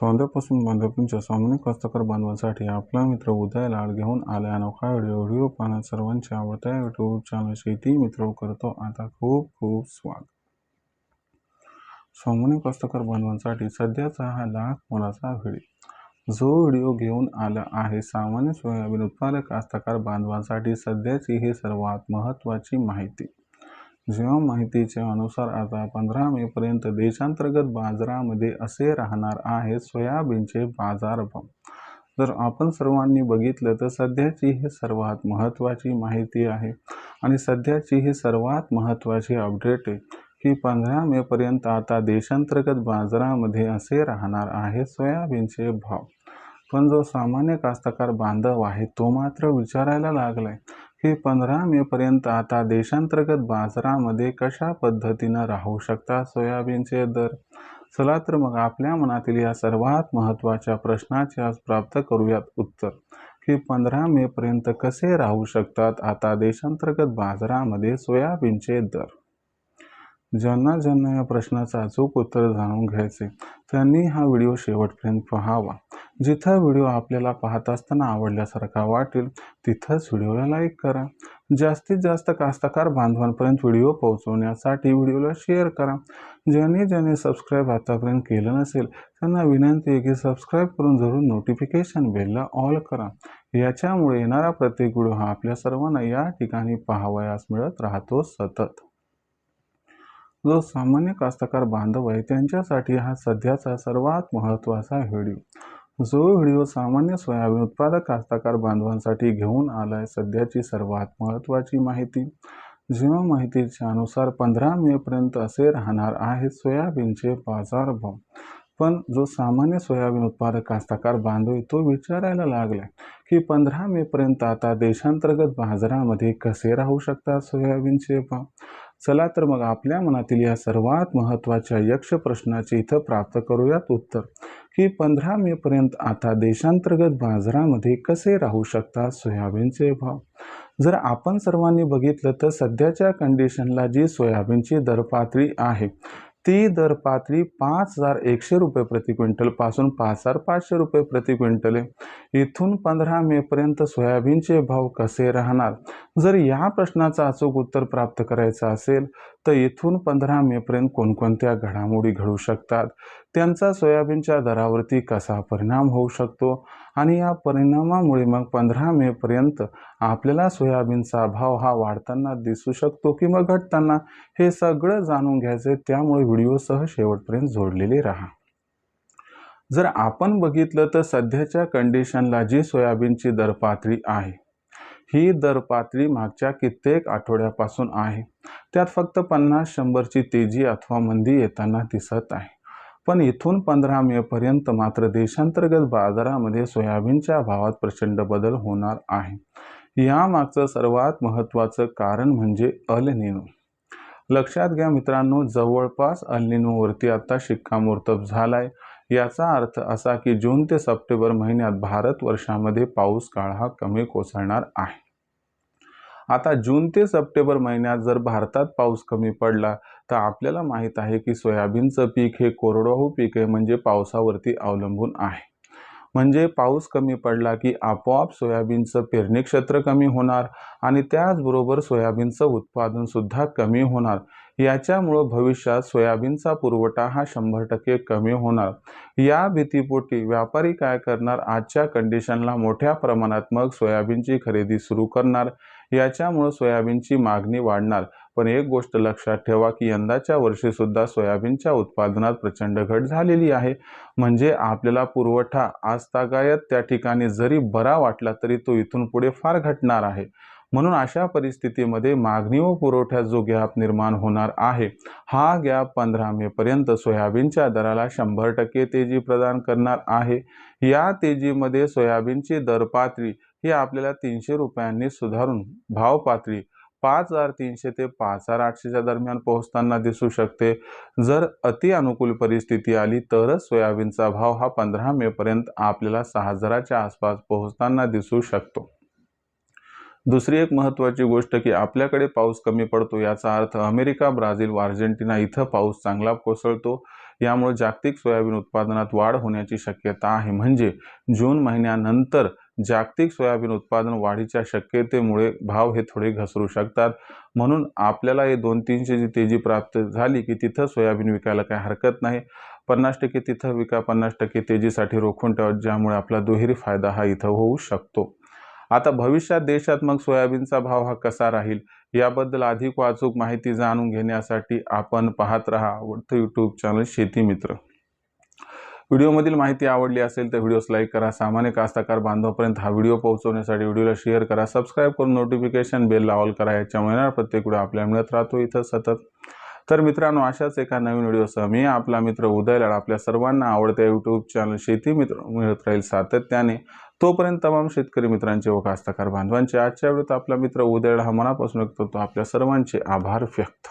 सौंदर्यापासून बांधवपूंच्या सामान्य कास्तकार बांधवांसाठी आपला मित्र उदय लाड घेऊन आलाय अनोखा व्हिडिओ पाहण्यात सर्वांचे आवडत्या यूट्यूब चॅनल शेती मित्र करतो आता खूप खूप स्वागत। सामान्य कास्तकार बांधवांसाठी सध्याचा हा लाख मोलाचा व्हिडिओ जो व्हिडिओ घेऊन आला आहे सामान्य सोयाबीन उत्पादक कास्तकार बांधवांसाठी सध्याची ही सर्वात महत्त्वाची माहिती। जेव्हा माहितीच्या अनुसार आता 15 मे पर्यंत देशांतर्गत बाजारामध्ये असे राहणार आहे सोयाबीनचे बाजारभाव। जर आपण सर्वांनी बघितलं तर सध्याची ही सर्वात महत्त्वाची माहिती आहे आणि सध्याची ही सर्वात महत्त्वाची अपडेट आहे की 15 मे पर्यंत आता देशांतर्गत बाजारामध्ये असे राहणार आहे सोयाबीनचे भाव। पण जो सामान्य कास्तकार बांधव आहे तो मात्र विचारायला लागलाय की 15 मे पर्यंत आता देशांतर्गत बाजारामध्ये कशा पद्धतीने राहू शकतात सोयाबीनचे दर। चला तर मग आपल्या मनातील या सर्वात महत्त्वाच्या प्रश्नाचे आज प्राप्त करूयात उत्तर की 15 मे पर्यंत कसे राहू शकतात आता देशांतर्गत बाजारामध्ये सोयाबीनचे दर। ज्यांना या प्रश्नाचं अचूक उत्तर जाणून घ्यायचे त्यांनी हा व्हिडिओ शेवटपर्यंत पाहावा। जिथं व्हिडिओ आपल्याला पाहत असताना आवडल्यासारखा वाटेल तिथंच व्हिडिओला लाईक करा। जास्तीत जास्त कास्तकार बांधवांपर्यंत व्हिडिओ पोहोचवण्यासाठी व्हिडिओला शेअर करा। ज्यांनी सबस्क्राईब आतापर्यंत केलं नसेल त्यांना विनंती आहे की सबस्क्राईब करून जरूर नोटिफिकेशन बेलला ऑल करा। याच्यामुळे येणारा प्रत्येक व्हिडिओ हा आपल्या सर्वांना या ठिकाणी पाहावयास मिळत राहतो सतत। जो सामान्य कास्तकार बांधव आहे त्यांच्यासाठी हा सध्याचा सर्वात महत्त्वाचा व्हिडिओ। जो व्हिडिओ सामान्य सोयाबीन उत्पादक कास्तकार बांधवांसाठी घेऊन आलाय सध्याची सर्वात महत्त्वाची माहिती। जेव्हा माहितीच्या अनुसार 15 मे पर्यंत असे राहणार आहे सोयाबीनचे बाजारभाव। पण जो सामान्य सोयाबीन उत्पादक कास्तकार बांधव तो विचारायला लागलाय की 15 मे पर्यंत आता देशांतर्गत बाजारामध्ये कसे राहू शकतात सोयाबीनचे भाव। चला तर मग आपल्या मनातील या सर्वात महत्त्वाच्या यक्ष प्रश्नाचे इथं प्राप्त करूयात उत्तर की 15 मे पर्यंत आता देशांतर्गत बाजारामध्ये कसे राहू शकतात सोयाबीनचे भाव। जर आपण सर्वांनी बघितलं तर सध्याच्या कंडिशनला जी सोयाबीनची दरपातळी आहे ती दरपातळी 5,100 रुपये प्रति क्विंटल पासून 5,500 रुपये प्रति क्विंटल आहे। इथून 15 मे पर्यंत सोयाबीनचे भाव कसे राहणार जर या प्रश्नाचं अचूक उत्तर प्राप्त करायचं असेल तर इथून 15 मे पर्यंत कोणकोणत्या घडामोडी घडू शकतात, त्यांचा सोयाबीनच्या दरावरती कसा परिणाम होऊ शकतो आणि या परिणामामुळे मग 15 मे पर्यंत आपल्याला सोयाबीनचा भाव हा वाढताना दिसू शकतो की मग घटताना, हे सगळं जाणून घ्यायचे त्यामुळे व्हिडिओसह शेवटपर्यंत जोडलेले राहा। जर आपण बघितलं तर सध्याच्या कंडिशनला जी सोयाबीनची दरपातळी आहे ही दरपातळी मागच्या कित्येक आठवड्यापासून आहे त्यात फक्त 50-100 ची तेजी अथवा मंदी येताना दिसत आहे। पण इथून 15 मे पर्यंत मात्र देशांतर्गत बाजारामध्ये सोयाबीनच्या भावात प्रचंड बदल होणार आहे। यामागचं सर्वात महत्त्वाचं कारण म्हणजे अल निनो। लक्षात घ्या मित्रांनो, जवळपास अल निनोवरती आता शिक्कामोर्तब झालाय। याचा अर्थ असा की जून ते सप्टेंबर महिन्यात भारतवर्षामध्ये पाऊस काळ हा कमी कोसळणार आहे। आता जून ते सप्टेंबर महिन्यात जर भारतात पाऊस कमी पडला तर आपल्याला माहित आहे की सोयाबीनचं पीक हे कोरडवाहू पीक आहे म्हणजे पावसावरती अवलंबून आहे। म्हणजे पाऊस कमी पडला की आपोआप सोयाबीनचं पेरणी क्षेत्र कमी होणार आणि त्याचबरोबर सोयाबीनचं उत्पादन सुद्धा कमी होणार। याच्यामुळे भविष्यात सोयाबीनचा पुरवठा हा 100% कमी होणार। या भीतीपोटी व्यापारी काय करणार, आजच्या कंडिशनला मोठ्या प्रमाणात मग सोयाबीनची खरेदी सुरू करणार। याच्यामुळे सोयाबीनची मागणी वाढणार। पण एक गोष्ट लक्षात ठेवा की यंदाच्या वर्षी सुद्धा सोयाबीनच्या उत्पादनात प्रचंड घट झालेली आहे। म्हणजे आपल्याला पुरवठा आजतागायत त्या ठिकाणी जरी बरा वाटला तरी तो इथून पुढे फार घटणार आहे। म्हणून अशा परिस्थितीमध्ये मागणी व पुरवठ्यात जो गॅप निर्माण होणार आहे हा गॅप 15 मे पर्यंत सोयाबीनच्या दराला 100% तेजी प्रदान करणार आहे। या तेजीमध्ये सोयाबीनची दरपातळी ही आपल्याला 300 रुपयांनी सुधारून भाव पातळी 5,300 ते 5,800 च्या दरम्यान पोहोचताना दिसू शकते। जर अति अनुकूल परिस्थिती आली तरच सोयाबीनचा भाव हा 15 मे पर्यंत आपल्याला 6,000 च्या आसपास पोहोचताना दिसू शकतो। दुसरी एक महत्त्वाची गोष्ट की आपल्याकडे पाऊस कमी पडतो याचा अर्थ अमेरिका, ब्राझील व अर्जेंटिना इथं पाऊस चांगला कोसळतो। यामुळे जागतिक सोयाबीन उत्पादनात वाढ होण्याची शक्यता आहे. म्हणजे जून महिन्यानंतर जागतिक सोयाबीन उत्पादन वाढीच्या शक्यतेमुळे भाव हे थोडे घसरू शकतात. म्हणून आपल्याला हे 200-300 जी तेजी प्राप्त झाली की तिथं सोयाबीन विकायला काही हरकत नाही. 50% तिथं विका, 50% तेजीसाठी रोखून ठेवा, ज्यामुळे आपला दुहेरी फायदा हा इथं होऊ शकतो. आता भविष्यात देशात मग सोयाबीनचा भाव हा कसा राहील याबद्दल अधिक अचूक माहिती जाणून घेण्यासाठी आपण पाहत राहा आवडतं यूट्यूब चॅनल शेती मित्र. व्हिडिओमधील माहिती आवडली असेल तर व्हिडिओस लाईक करा. सामान्य कास्तकार बांधवांपर्यंत हा व्हिडिओ पोहोचवण्यासाठी व्हिडिओला शेअर करा. सबस्क्राईब करून नोटिफिकेशन बेल ऑल करा. याच्यामुळे येणारा प्रत्येक व्हिडिओ आपल्याला मिळत राहतो इथं सतत. तर मित्रांनो, अशाच एका नवीन व्हिडिओसह मी आपला मित्र उदय लाड आपल्या सर्वांना आवडत्या यूट्यूब चॅनल शेती मित्र मिळत राहील सातत्याने. तोपर्यंत तमाम शेतकरी मित्रांचे व कास्तकार बांधवांचे आजच्या व्हिडिओत आपला मित्र उदय लाड हा मनापासून व्यक्त करतो आपल्या सर्वांचे आभार व्यक्त.